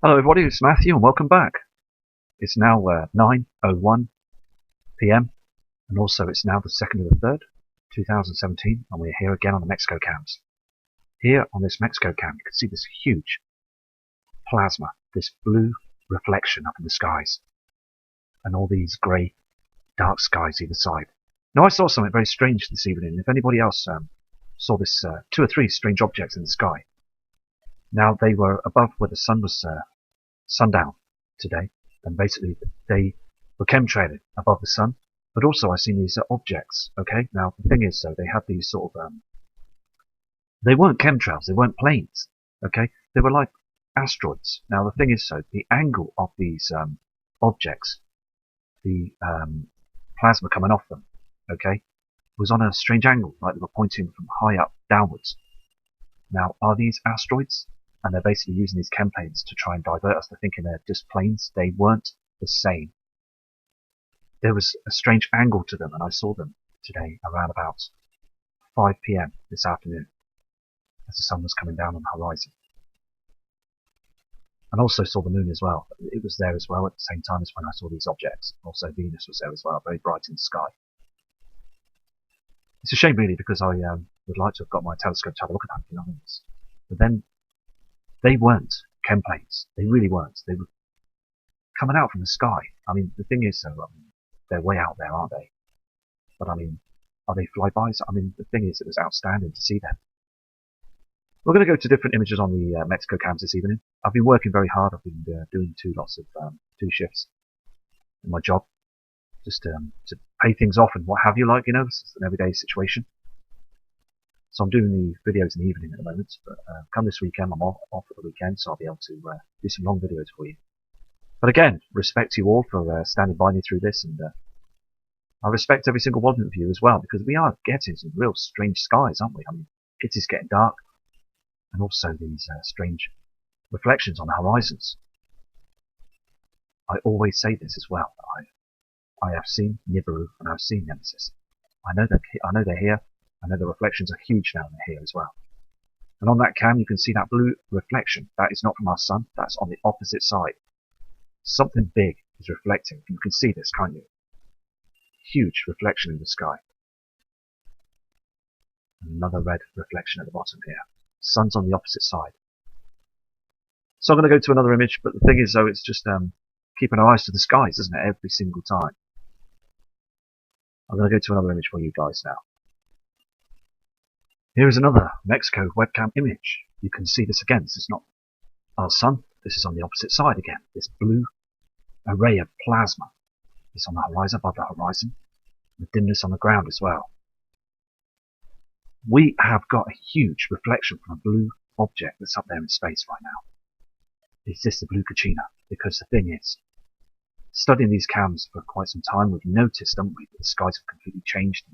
Hello everybody, it's Matthew and welcome back. It's now 9:01 PM and also it's now the 2nd of the 3rd, 2017 and we're here again on the Mexico cams. Here on this Mexico cam you can see this huge plasma, this blue reflection up in the skies and all these grey dark skies either side. Now I saw something very strange this evening. If anybody else saw this 2 or 3 strange objects in the sky. Now they were above where the sun was sundown today, and basically they were chemtrailing above the sun, but also I've seen these objects. Okay, now the thing is, so they had these sort of they weren't chemtrails, they weren't planes. Okay, they were like asteroids. Now the thing is, so the angle of these objects, the plasma coming off them, okay, was on a strange angle, like they were pointing from high up downwards. Now, are these asteroids? And they're basically using these chem planes to try and divert us to thinking they're just planes. They weren't the same. There was a strange angle to them, and I saw them today around about 5 PM this afternoon as the sun was coming down on the horizon. And also saw the moon as well. It was there as well at the same time as when I saw these objects. Also Venus was there as well, very bright in the sky. It's a shame really, because I would like to have got my telescope to have a look at that, you know. But then they weren't chem planes. They really weren't. They were coming out from the sky. I mean, the thing is, they're way out there, aren't they? But I mean, are they flybys? I mean, the thing is, it was outstanding to see them. We're going to go to different images on the Mexico cams this evening. I've been working very hard. I've been doing 2 shifts in my job, just to pay things off and what have you, like, you know, it's an everyday situation. So I'm doing the videos in the evening at the moment, but come this weekend I'm off for the weekend, so I'll be able to do some long videos for you. But again, respect to you all for standing by me through this, and I respect every single one of you as well, because we are getting some real strange skies, aren't we? I mean, it is getting dark, and also these strange reflections on the horizons. I always say this as well. I have seen Nibiru and I've seen Nemesis. I know they're here. I know the reflections are huge now, and they're here as well. And on that cam you can see that blue reflection. That is not from our sun, that's on the opposite side. Something big is reflecting. You can see this, can't you? Huge reflection in the sky. Another red reflection at the bottom here. Sun's on the opposite side. So I'm going to go to another image, but the thing is though, it's just keeping our eyes to the skies, isn't it, every single time. I'm going to go to another image for you guys now. Here is another Mexico webcam image. You can see this again. This is not our sun. This is on the opposite side again. This blue array of plasma is on the horizon, above the horizon. The dimness on the ground as well. We have got a huge reflection from a blue object that's up there in space right now. Is this the blue Kachina? Because the thing is, studying these cams for quite some time, we've noticed, haven't we, that the skies have completely changed.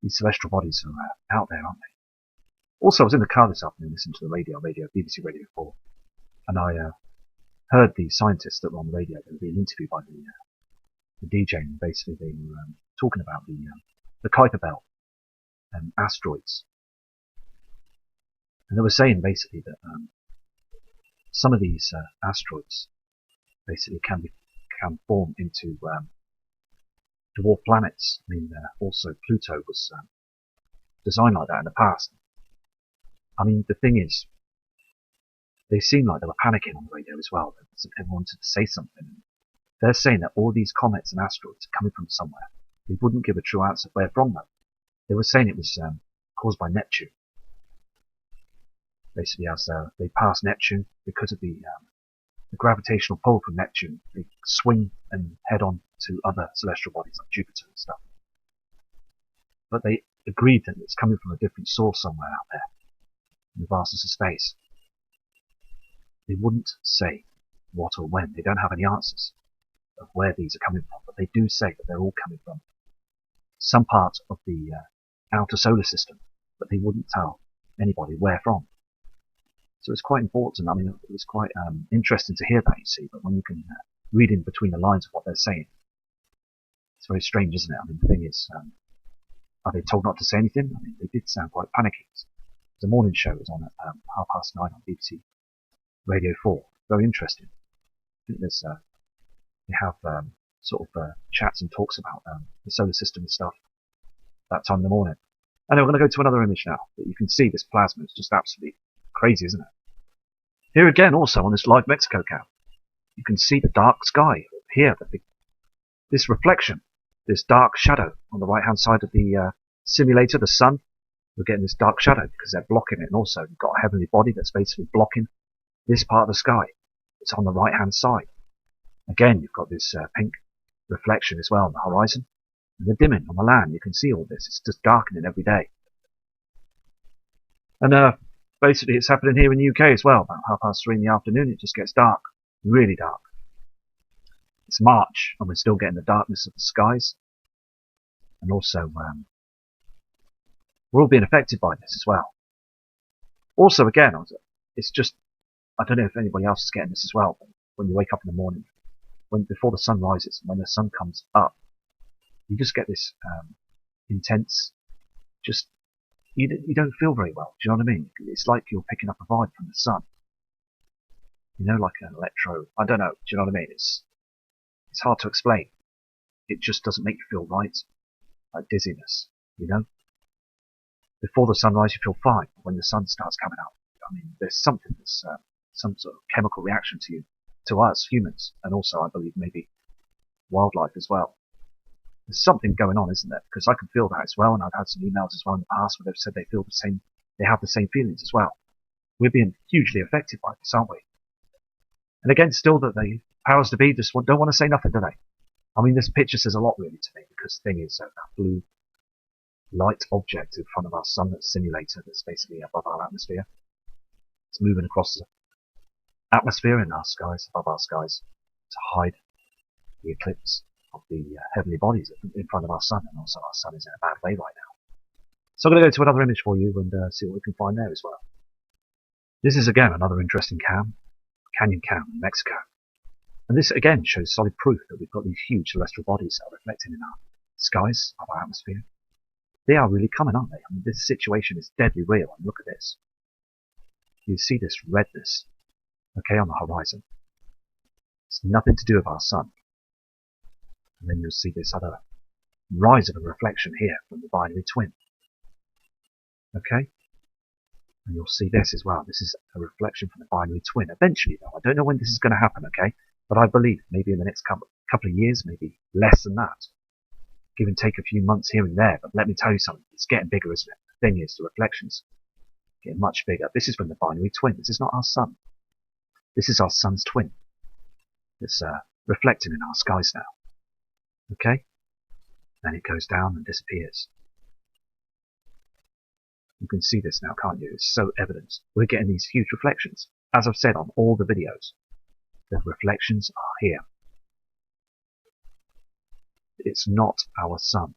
These celestial bodies are out there, aren't they? Also, I was in the car this afternoon listening to the radio, BBC Radio 4, and I heard the scientists that were on the radio. They were being interviewed by the DJ, and basically they were talking about the Kuiper Belt and asteroids. And they were saying basically that some of these asteroids basically can form into dwarf planets. I mean, also Pluto was designed like that in the past. I mean, the thing is, they seem like they were panicking on the radio as well. Everyone wanted to say something. They're saying that all these comets and asteroids are coming from somewhere. They wouldn't give a true answer where from them. They were saying it was caused by Neptune. Basically, as they pass Neptune, because of the gravitational pull from Neptune, they swing and head on to other celestial bodies like Jupiter and stuff. But they agreed that it's coming from a different source somewhere out there in the vastness of space. They wouldn't say what or when. They don't have any answers of where these are coming from, but they do say that they're all coming from some part of the outer solar system, but they wouldn't tell anybody where from. So it's quite important. I mean, it was quite interesting to hear that, you see, but when you can read in between the lines of what they're saying, it's very strange, isn't it? I mean, the thing is, are they told not to say anything? I mean, they did sound quite panicky. The morning show was on at 9:30 on BBC Radio 4. very interesting. I think there's they have chats and talks about the solar system and stuff that time in the morning. And we're going to go to another image now. But you can see this plasma. It's just absolutely crazy, isn't it? Here again, also on this live Mexico cam, you can see the dark sky here. This reflection, this dark shadow on the right-hand side of the simulator, the sun. We're getting this dark shadow because they're blocking it. And also, you've got a heavenly body that's basically blocking this part of the sky. It's on the right-hand side. Again, you've got this pink reflection as well on the horizon. And the dimming on the land. You can see all this. It's just darkening every day. And basically, it's happening here in the UK as well. About 3:30 in the afternoon, it just gets dark. Really dark. It's March, and we're still getting the darkness of the skies. And also, we're all being affected by this as well. Also, again, it's just, I don't know if anybody else is getting this as well, but when you wake up in the morning, before the sun rises, and when the sun comes up, you just get this intense, just, you don't feel very well. Do you know what I mean? It's like you're picking up a vibe from the sun. You know, like an electro, I don't know, do you know what I mean? It's hard to explain. It just doesn't make you feel right. Like dizziness, you know? Before the sunrise, you feel fine. When the sun starts coming up, I mean, there's something that's some sort of chemical reaction to us humans, and also, I believe, maybe wildlife as well. There's something going on, isn't there? Because I can feel that as well, and I've had some emails as well in the past where they've said they feel the same, they have the same feelings as well. We're being hugely affected by this, aren't we? And again, still that the powers to be just don't want to say nothing, do they? I mean, this picture says a lot really to me, because the thing is, that blue light object in front of our sun, that simulator that's basically above our atmosphere. It's moving across the atmosphere in our skies, above our skies, to hide the eclipse of the heavenly bodies in front of our sun. And also our sun is in a bad way right now. So I'm going to go to another image for you and see what we can find there as well. This is again another interesting canyon cam in Mexico. And this again shows solid proof that we've got these huge celestial bodies that are reflecting in our skies of our atmosphere. They are really coming, aren't they? I mean, this situation is deadly real. And look at this. You see this redness, okay, on the horizon. It's nothing to do with our sun. And then you'll see this other rise of a reflection here from the binary twin. Okay? And you'll see this as well. This is a reflection from the binary twin. Eventually, though, I don't know when this is going to happen, okay? But I believe maybe in the next couple of years, maybe less than that. Give and take a few months here and there, but let me tell you something, it's getting bigger, isn't it? The thing is, the reflections getting much bigger. This is from the binary twin. This is not our sun. This is our sun's twin. It's reflecting in our skies now. Okay? Then it goes down and disappears. You can see this now, can't you? It's so evident. We're getting these huge reflections. As I've said on all the videos, the reflections are here. It's not our sun.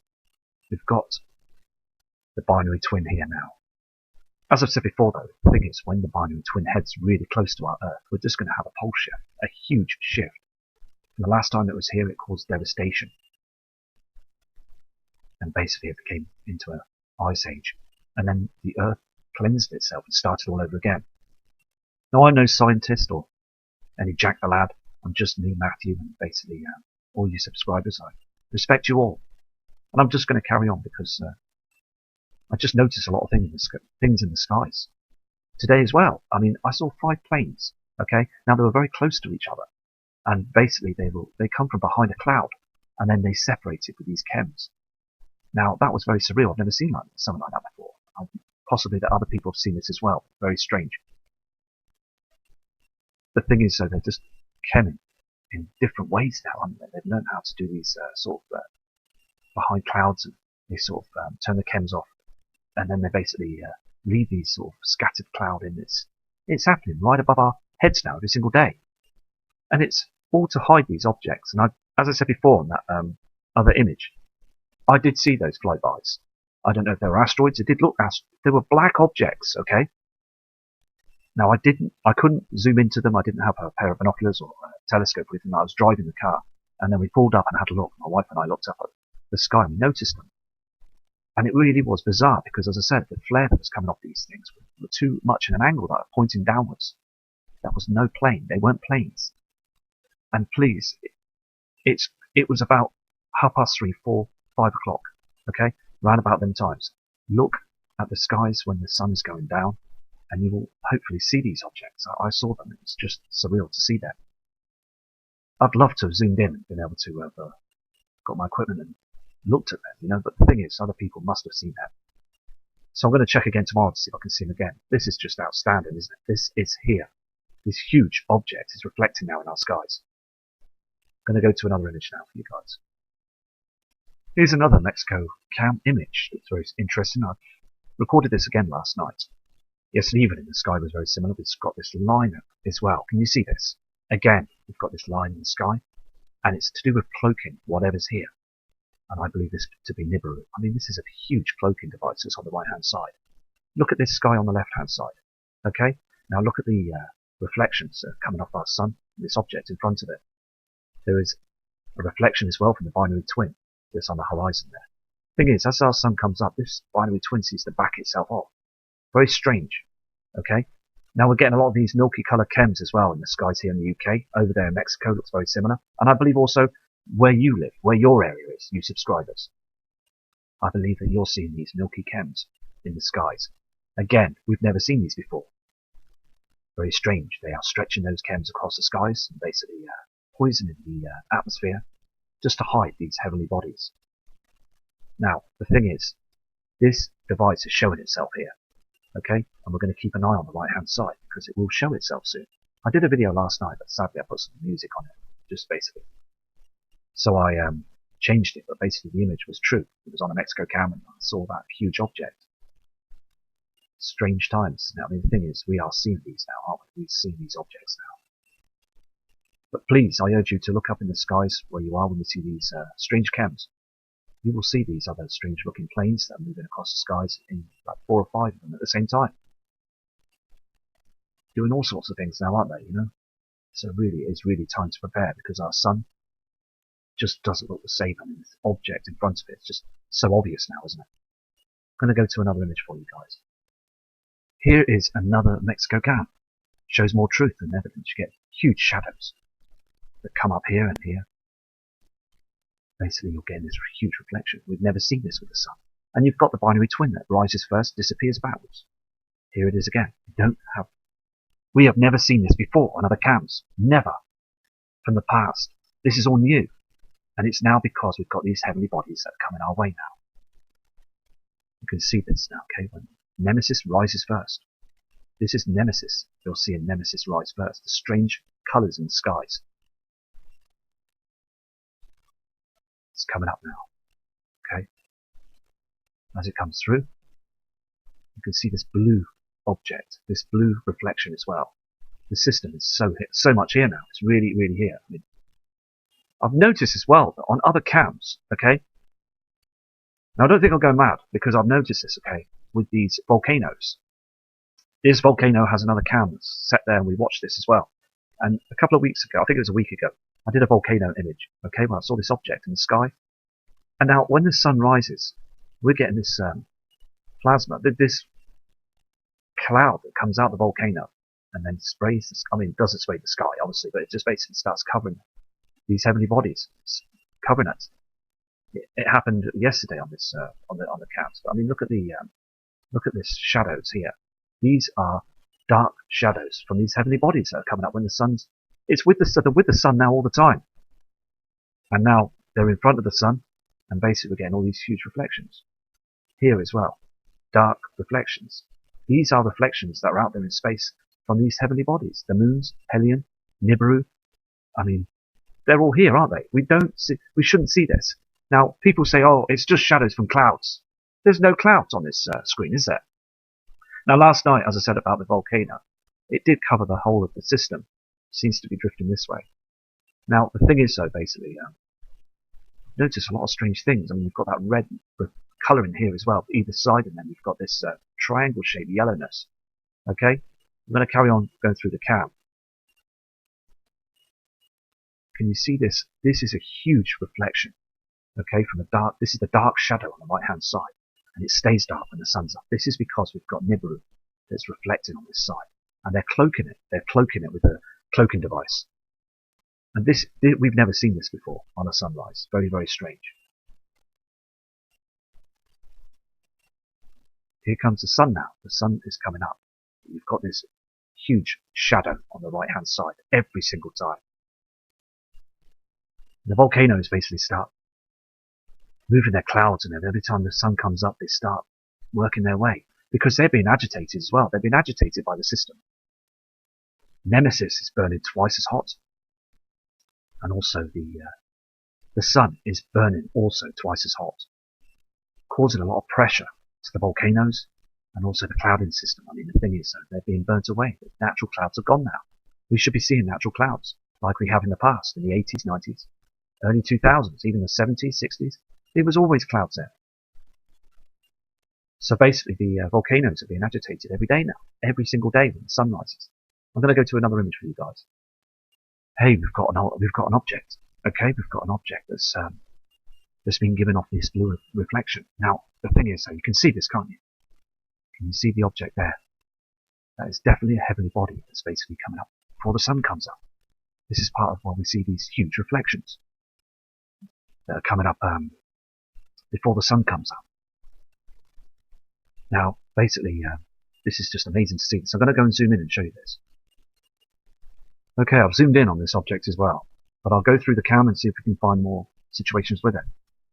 We've got the binary twin here now. As I've said before though, the thing is, when the binary twin heads really close to our Earth, we're just going to have a pole shift, a huge shift. And the last time it was here, it caused devastation. And basically it became into an ice age. And then the Earth cleansed itself and started all over again. Now I'm no scientist or any Jack the Lad. I'm just me, Matthew, and basically all you subscribers. I respect you all. And I'm just going to carry on because I just noticed a lot of things in the skies. Today as well. I mean, I saw 5 planes. Okay? Now they were very close to each other. And basically they come from behind a cloud. And then they separated with these chems. Now that was very surreal. I've never seen something like that before. Possibly that other people have seen this as well. Very strange. The thing is, so they're just chemming in different ways now, haven't they? They've learned how to do these behind clouds, and they sort of turn the chems off, and then they basically leave these sort of scattered cloud in this. It's happening right above our heads now every single day, and it's all to hide these objects. And as I said before in that other image, I did see those flybys. I don't know if they were asteroids. It did look they were black objects. Okay. Now I couldn't zoom into them. I didn't have a pair of binoculars or a telescope with me. I was driving the car, and then we pulled up and had a look. My wife and I looked up at the sky and we noticed them. And it really was bizarre because, as I said, the flare that was coming off these things were too much in an angle that were pointing downwards. That was no plane. They weren't planes. And please, it was about 3:30, 4, 5 o'clock. Okay, round about them times. Look at the skies when the sun is going down, and you will hopefully see these objects. I saw them. It was just surreal to see them. I'd love to have zoomed in and been able to have got my equipment and looked at them, but the thing is, other people must have seen them. So I'm going to check again tomorrow to see if I can see them again. This is just outstanding, isn't it? This is here. This huge object is reflecting now in our skies. I'm going to go to another image now for you guys. Here's another Mexico cam image that's very interesting. I recorded this again last night. Yesterday evening the sky was very similar. It's got this line as well. Can you see this? Again, we've got this line in the sky, and it's to do with cloaking whatever's here. And I believe this to be Nibiru. I mean, this is a huge cloaking device that's on the right-hand side. Look at this sky on the left-hand side. Okay? Now look at the reflections coming off our sun, this object in front of it. There is a reflection as well from the binary twin that's on the horizon there. Thing is, as our sun comes up, this binary twin seems to back itself off. Very strange. Okay? Now we're getting a lot of these milky colour chems as well in the skies here in the UK. Over there in Mexico looks very similar. And I believe also where you live, where your area is, you subscribers. I believe that you're seeing these milky chems in the skies. Again, we've never seen these before. Very strange. They are stretching those chems across the skies and basically poisoning the atmosphere just to hide these heavenly bodies. Now, the thing is, this device is showing itself here. Okay, and we're going to keep an eye on the right hand side because it will show itself soon. I did a video last night, but sadly I put some music on it, just basically. So I changed it, but basically the image was true. It was on a Mexico cam and I saw that huge object. Strange times. Now, I mean, the thing is, we are seeing these now, aren't we? We've seen these objects now. But please, I urge you to look up in the skies where you are when you see these strange chems. You will see these other strange looking planes that are moving across the skies in like 4 or 5 of them at the same time. Doing all sorts of things now, aren't they, So really, it's really time to prepare because our sun just doesn't look the same. I mean, this object in front of it is just so obvious now, isn't it? I'm going to go to another image for you guys. Here is another Mexico cam. Shows more truth than evidence. You get huge shadows that come up here and here. Basically, you're getting this huge reflection. We've never seen this with the sun. And you've got the binary twin that rises first, disappears backwards. Here it is again. We have never seen this before on other cams. Never. From the past. This is all new. And it's now because we've got these heavenly bodies that are coming our way now. You can see this now, okay? When Nemesis rises first. This is Nemesis. You'll see a Nemesis rise first. The strange colours in the skies. It's coming up now. Okay? As it comes through, you can see this blue object, this blue reflection as well. The system is so much here now. It's really, really here. I mean, I've noticed as well that on other cams, okay? Now I don't think I'll go mad because I've noticed this, okay, with these volcanoes. This volcano has another cam that's set there and we watched this as well. And a couple of weeks ago, I think it was a week ago, I did a volcano image, okay, where I saw this object in the sky. And now when the sun rises, we're getting this plasma, this cloud that comes out of the volcano and then sprays, it doesn't spray the sky, obviously, but it just basically starts covering these heavenly bodies, it's covering us. It happened yesterday on this on the cams. But I mean, look at this shadows here. These are dark shadows from these heavenly bodies that are coming up when the sun's. It's with the sun now all the time. And now they're in front of the sun, and basically we're getting all these huge reflections here as well. Dark reflections. These are reflections that are out there in space from these heavenly bodies. The moons, Helion, Nibiru. I mean, they're all here, aren't they? We shouldn't see this. Now, people say, oh, it's just shadows from clouds. There's no clouds on this screen, is there? Now, last night, as I said about the volcano, it did cover the whole of the system. It seems to be drifting this way. Now, the thing is, though, basically, notice a lot of strange things. I mean, you've got that red colour in here as well, either side, and then you've got this triangle-shaped yellowness. Okay? I'm going to carry on going through the cam. Can you see this? This is a huge reflection. Okay, from the dark. This is the dark shadow on the right-hand side, and it stays dark when the sun's up. This is because we've got Nibiru that's reflecting on this side, and they're cloaking it. They're cloaking it with a cloaking device. And we've never seen this before on a sunrise. Very, very strange. Here comes the sun now. The sun is coming up. You've got this huge shadow on the right-hand side every single time. The volcanoes basically start moving their clouds, and then every time the sun comes up, they start working their way because they're being agitated as well. They've been agitated by the system. Nemesis is burning twice as hot, and also the sun is burning also twice as hot, causing a lot of pressure to the volcanoes and also the clouding system. I mean, the thing is, they're being burnt away. The natural clouds are gone now. We should be seeing natural clouds like we have in the past, in the 80s, 90s, early 2000s, even the 70s, 60s. There was always clouds there. So basically, the volcanoes are being agitated every day now, every single day when the sun rises. I'm going to go to another image for you guys. Hey, we've got an object. Okay, we've got an object that's been given off this blue reflection. Now, the thing is, you can see this, can't you? Can you see the object there? That is definitely a heavenly body that's basically coming up before the sun comes up. This is part of why we see these huge reflections that are coming up before the sun comes up. Now, basically, this is just amazing to see. So I'm going to go and zoom in and show you this. Okay, I've zoomed in on this object as well, but I'll go through the cam and see if we can find more situations with it.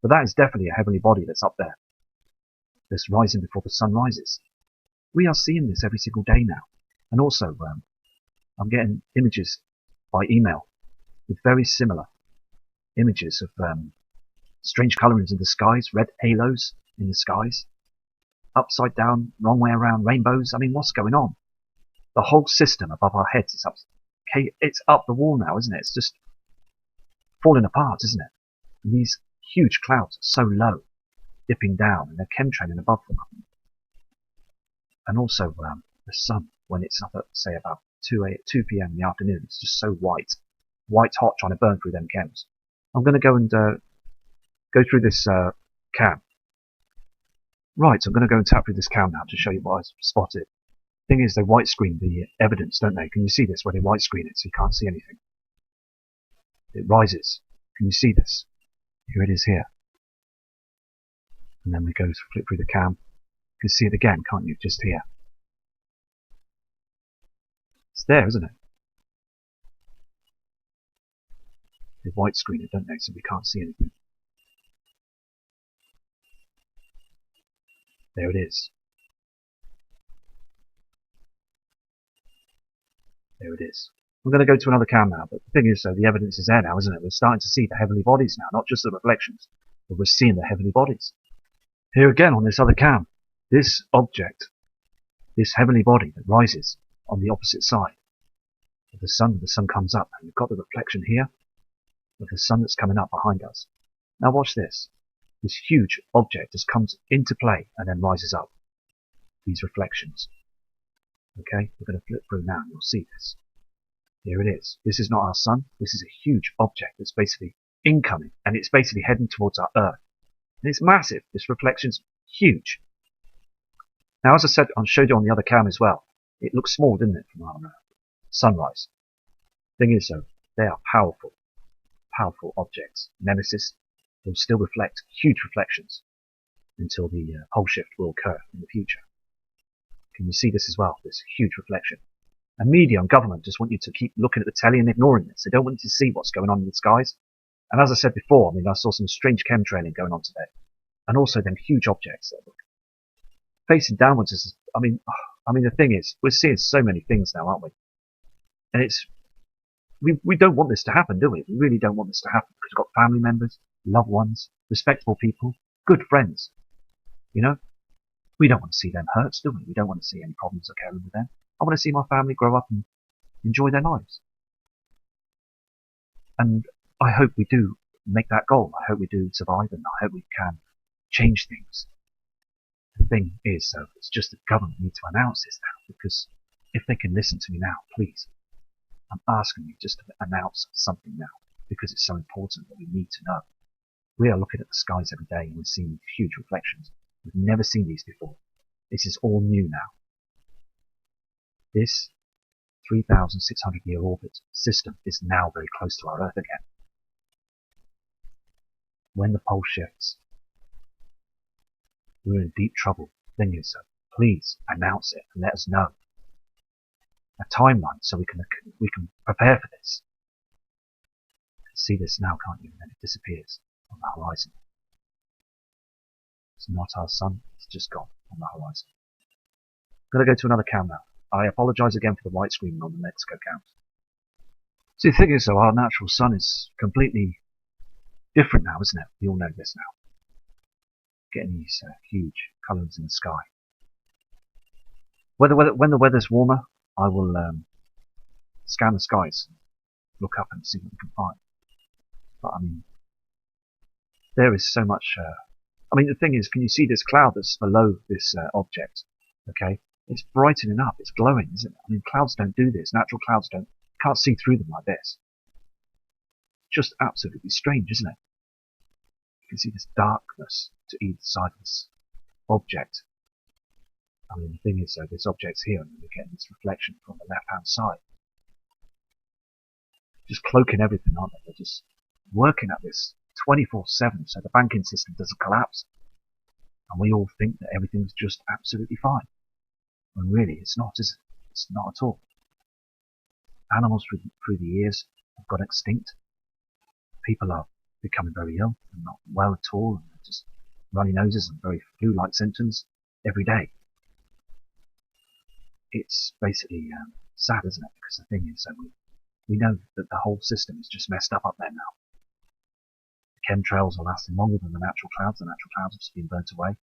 But that is definitely a heavenly body that's up there, that's rising before the sun rises. We are seeing this every single day now. And also, I'm getting images by email with very similar images of strange colorings in the skies, red halos in the skies, upside down, wrong way around rainbows. I mean, what's going on? The whole system above our heads is up. Okay, it's up the wall now, isn't it? It's just falling apart, isn't it? And these huge clouds are so low, dipping down, and they're chemtrailing above them. And also the sun, when it's up at, say, about 2 p.m. in the afternoon, it's just so white hot, trying to burn through them chems. I'm going to go and go through this cam. Right, so I'm going to go and tap through this cam now to show you what I've spotted. Thing is, they white screen the evidence, don't they? Can you see this where they white screen it so you can't see anything? It rises. Can you see this? Here it is here. And then we go to flip through the cam. You can see it again, can't you? Just here. It's there, isn't it? They white screen it, don't they? So we can't see anything. There it is. There it is. I'm going to go to another cam now, but the thing is, the evidence is there now, isn't it? We're starting to see the heavenly bodies now, not just the reflections, but we're seeing the heavenly bodies. Here again on this other cam, this object, this heavenly body that rises on the opposite side of the sun comes up, and we've got the reflection here of the sun that's coming up behind us. Now watch this. This huge object just comes into play and then rises up. These reflections. Okay, we're going to flip through now and you'll see this. Here it is. This is not our sun. This is a huge object that's basically incoming, and it's basically heading towards our Earth. And it's massive. This reflection's huge. Now, as I said, I showed you on the other cam as well. It looks small, didn't it, from our sunrise? Thing is, though, they are powerful objects. Nemesis will still reflect huge reflections until the pole shift will occur in the future. Can you see this as well? This huge reflection. And media and government just want you to keep looking at the telly and ignoring this. They don't want you to see what's going on in the skies. And as I said before, I mean, I saw some strange chemtrailing going on today. And also them huge objects that look facing downwards. I mean, the thing is, we're seeing so many things now, aren't we? And we don't want this to happen, do we? We really don't want this to happen because we've got family members, loved ones, respectable people, good friends. You know, we don't want to see them hurt, do we? We don't want to see any problems occurring with them. I want to see my family grow up and enjoy their lives. And I hope we do make that goal. I hope we do survive, and I hope we can change things. The thing is, though, it's just the government need to announce this now, because if they can listen to me now, please, I'm asking you just to announce something now, because it's so important that we need to know. We are looking at the skies every day and we're seeing huge reflections. We've never seen these before. This is all new now. This 3,600-year orbit system is now very close to our Earth again. When the pole shifts, we're in deep trouble. Thing is, please announce it and let us know a timeline so we can prepare for this. You can see this now, can't you? And then it disappears on the horizon. It's not our sun, it's just gone on the horizon. I'm going to go to another cam now. I apologise again for the white screen on the Mexico cam. See, the thing is, though, our natural sun is completely different now, isn't it? We all know this now. Getting these huge colours in the sky. When the weather's warmer, I will scan the skies, look up and see what we can find. But I mean, there is so much. I mean, the thing is, can you see this cloud that's below this object? Okay, it's brightening up, it's glowing, isn't it? I mean, clouds don't do this. Natural clouds can't see through them like this. Just absolutely strange, isn't it? You can see this darkness to either side of this object. I mean, the thing is, though, this object's here, and we're getting this reflection from the left-hand side. Just cloaking everything, aren't they? They're just working at this 24/7, so the banking system doesn't collapse. And we all think that everything's just absolutely fine. When really, it's not, is it? It's not at all. Animals through the years have got extinct. People are becoming very ill and not well at all, and just runny noses and very flu-like symptoms every day. It's basically sad, isn't it? Because the thing is, we know that the whole system is just messed up there now. The chemtrails are lasting longer than the natural clouds. The natural clouds have just been burnt away.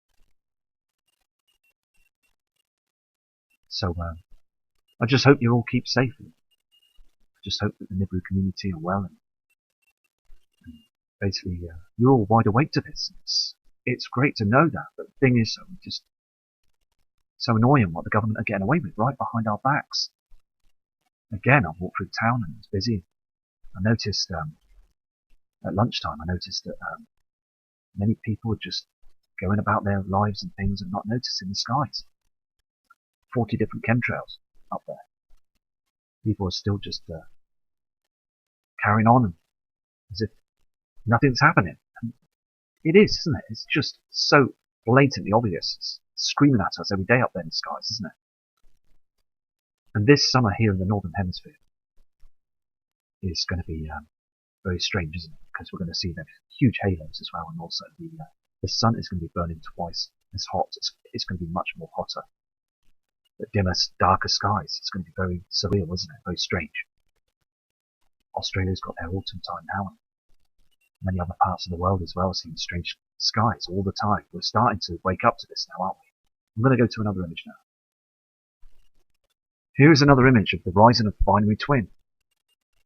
So I just hope you all keep safe. I just hope that the Nibiru community are well, and basically you're all wide awake to this. It's great to know that, but the thing is, just so annoying what the government are getting away with right behind our backs. Again, I walked through town and it's busy. I noticed at lunchtime, I noticed that many people are just going about their lives and things and not noticing the skies. 40 different chemtrails up there. People are still just carrying on as if nothing's happening. And it is, isn't it? It's just so blatantly obvious. It's screaming at us every day up there in the skies, isn't it? And this summer here in the Northern Hemisphere is going to be very strange, isn't it? Because we're going to see the huge halos as well, and also the sun is going to be burning twice as hot. It's going to be much more hotter. But dimmer, darker skies. It's going to be very surreal, isn't it? Very strange. Australia's got their autumn time now, and many other parts of the world as well, seeing strange skies all the time. We're starting to wake up to this now, aren't we? I'm going to go to another image now. Here is another image of the horizon of the binary twin.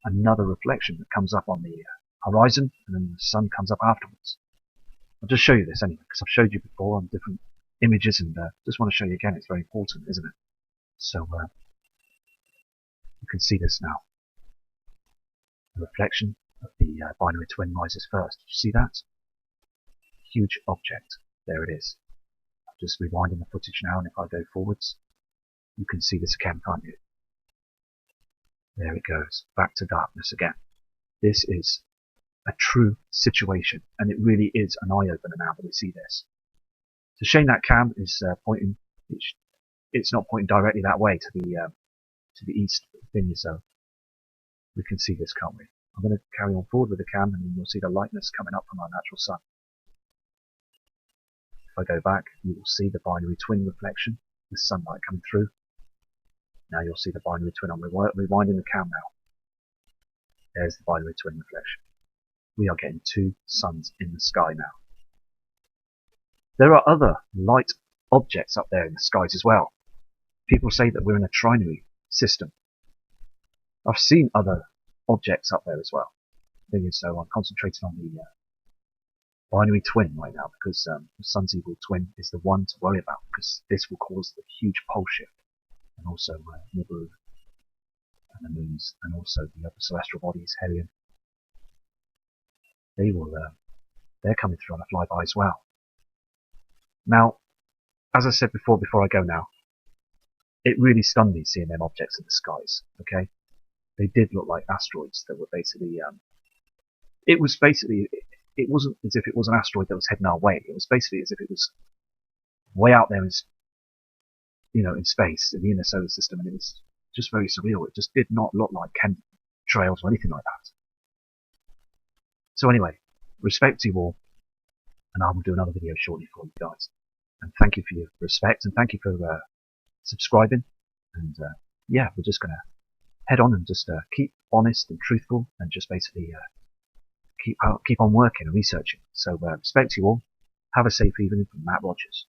Another reflection that comes up on the horizon, and then the sun comes up afterwards. I'll just show you this anyway, because I've showed you before on different images, and just want to show you again. It's very important, isn't it? So you can see this now. The reflection of the binary twin rises first. Did you see that? Huge object. There it is. I'm just rewinding the footage now, and if I go forwards, you can see this again, can't you? There it goes. Back to darkness again. This is a true situation, and it really is an eye-opener now that we see this. It's a shame that cam is pointing. It's not pointing directly that way to the east. The thing is, we can see this, can't we? I'm going to carry on forward with the cam, and then you'll see the lightness coming up from our natural sun. If I go back, you will see the binary twin reflection, the sunlight coming through. Now you'll see the binary twin. I'm rewinding the cam now. There's the binary twin reflection. We are getting two suns in the sky now. There are other light objects up there in the skies as well. People say that we're in a trinary system. I've seen other objects up there as well. The thing is, so I'm concentrating on the binary twin right now, because the sun's evil twin is the one to worry about, because this will cause the huge pole shift, and also Nibiru and the moons, and also the other celestial bodies, Helion. They're coming through on a flyby as well. Now, as I said before I go now, it really stunned me seeing them objects in the skies. Okay, they did look like asteroids that were basically. It was basically. It wasn't as if it was an asteroid that was heading our way. It was basically as if it was way out there in, in space in the inner solar system, and it was just very surreal. It just did not look like chemtrails or anything like that. So anyway, respect to you all, and I will do another video shortly for you guys. And thank you for your respect, and thank you for subscribing. And yeah, we're just gonna head on and just keep honest and truthful, and just basically keep on working and researching. So respect to you all. Have a safe evening from Matt Rogers.